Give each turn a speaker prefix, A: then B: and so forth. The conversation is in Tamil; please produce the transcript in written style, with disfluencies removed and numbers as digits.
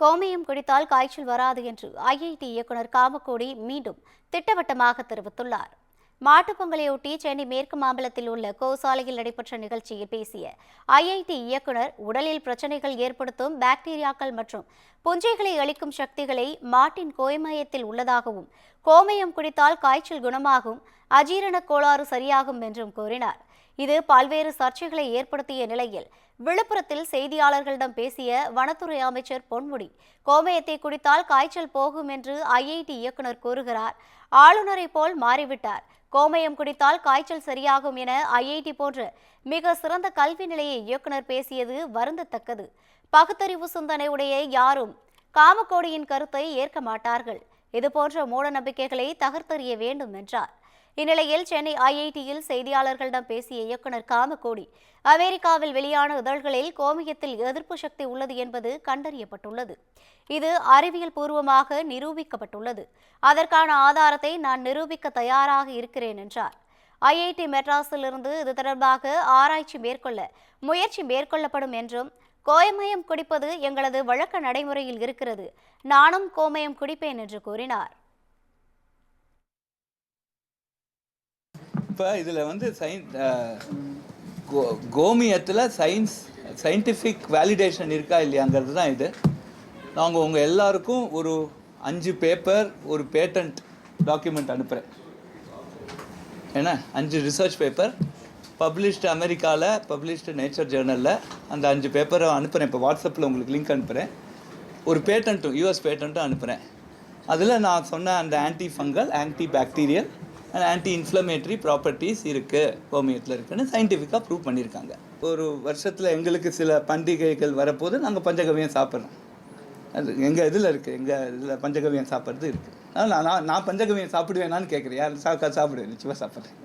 A: கோமியம் குடித்தால் காய்ச்சல் வராது என்று ஐஐடி இயக்குநர் காமக்கோடி மீண்டும் திட்டவட்டமாக தெரிவித்துள்ளார். மாட்டுப்பொங்கலையொட்டி சென்னை மேற்கு மாம்பலத்தில் உள்ள கோசாலையில் நடைபெற்ற நிகழ்ச்சியில் பேசிய ஐஐடி இயக்குநர், உடலில் பிரச்சனைகள் ஏற்படுத்தும் பாக்டீரியாக்கள் மற்றும் புஞ்சைகளை அளிக்கும் சக்திகளை மாட்டின் கோமயத்தில் உள்ளதாகவும், கோமயம் குடித்தால் காய்ச்சல் குணமாகும், அஜீரண கோளாறு சரியாகும் என்றும் கூறினார். இது பல்வேறு சர்ச்சைகளை ஏற்படுத்திய நிலையில் விழுப்புரத்தில் செய்தியாளர்களிடம் பேசிய வனத்துறை அமைச்சர் பொன்முடி, கோமயத்தை குடித்தால் காய்ச்சல் போகும் என்று ஐஐடி இயக்குநர் கூறுகிறார். ஆளுநரை போல் மாறிவிட்டார். கோமயம் குடித்தால் காய்ச்சல் சரியாகும் என ஐஐடி போன்ற மிக சிறந்த கல்வி நிலைய இயக்குநர் பேசியது வருந்தத்தக்கது. பகுத்தறிவு சிந்தனை உடைய யாரும் காமக்கோடியின் கருத்தை ஏற்க மாட்டார்கள். இதுபோன்ற மூட நம்பிக்கைகளை தகர்த்தெறிய வேண்டும் என்றார். இந்நிலையில் சென்னை ஐஐடியில் செய்தியாளர்களிடம் பேசிய இயக்குநர் காமக்கோடி, அமெரிக்காவில் வெளியான இதழ்களில் கோமியத்தில் எதிர்ப்பு சக்தி உள்ளது என்பது கண்டறியப்பட்டுள்ளது. இது அறிவியல் பூர்வமாக நிரூபிக்கப்பட்டுள்ளது. அதற்கான ஆதாரத்தை நான் நிரூபிக்க தயாராக இருக்கிறேன் என்றார். ஐஐடி மெட்ராஸிலிருந்து இது தொடர்பாக ஆராய்ச்சி மேற்கொள்ள முயற்சி மேற்கொள்ளப்படும் என்றும், கோமயம் குடிப்பது எங்களது வழக்க நடைமுறையில் இருக்கிறது, நானும் கோமயம் குடிப்பேன் என்று கூறினார்.
B: இப்போ இதில் கோமியத்தில் சயின்டிஃபிக் வேலிடேஷன் இருக்கா இல்லையாங்கிறது தான் இது. நாங்கள் உங்கள் எல்லாருக்கும் ஒரு 5 பேப்பர், ஒரு பேட்டன்ட் டாக்குமெண்ட் அனுப்புகிறேன். ஏன்னா 5 ரிசர்ச் பேப்பர் பப்ளிஷ்டு, அமெரிக்காவில் பப்ளிஷ்டு நேச்சர் ஜேர்னலில் அந்த 5 பேப்பரை அனுப்புகிறேன். இப்போ வாட்ஸ்அப்பில் உங்களுக்கு லிங்க் அனுப்புகிறேன். ஒரு பேட்டன்ட்டும், யூஎஸ் பேட்டன்ட்டும் அனுப்புகிறேன். அதில் நான் சொன்ன அந்த anti fungal, anti bacterial and anti inflammatory properties இருக்குது, கோமியத்தில் இருக்குன்னு சயின்டிஃபிக்காக ப்ரூவ் பண்ணியிருக்காங்க. ஒரு வருஷத்தில் எங்களுக்கு சில பண்டிகைகள் வரப்போது நாங்கள் பஞ்சகவியம் சாப்பிட்றோம். அது எங்கள் இதில் இருக்குது, எங்கள் இதில் பஞ்சகவியம் சாப்பிட்றது இருக்குது. அதனால் நான் பஞ்சகவியம் சாப்பிடுவேனான்னு கேட்குறேன். யார் சாப்பிடுவேன், நிச்சயமாக சாப்பிட்றேன்.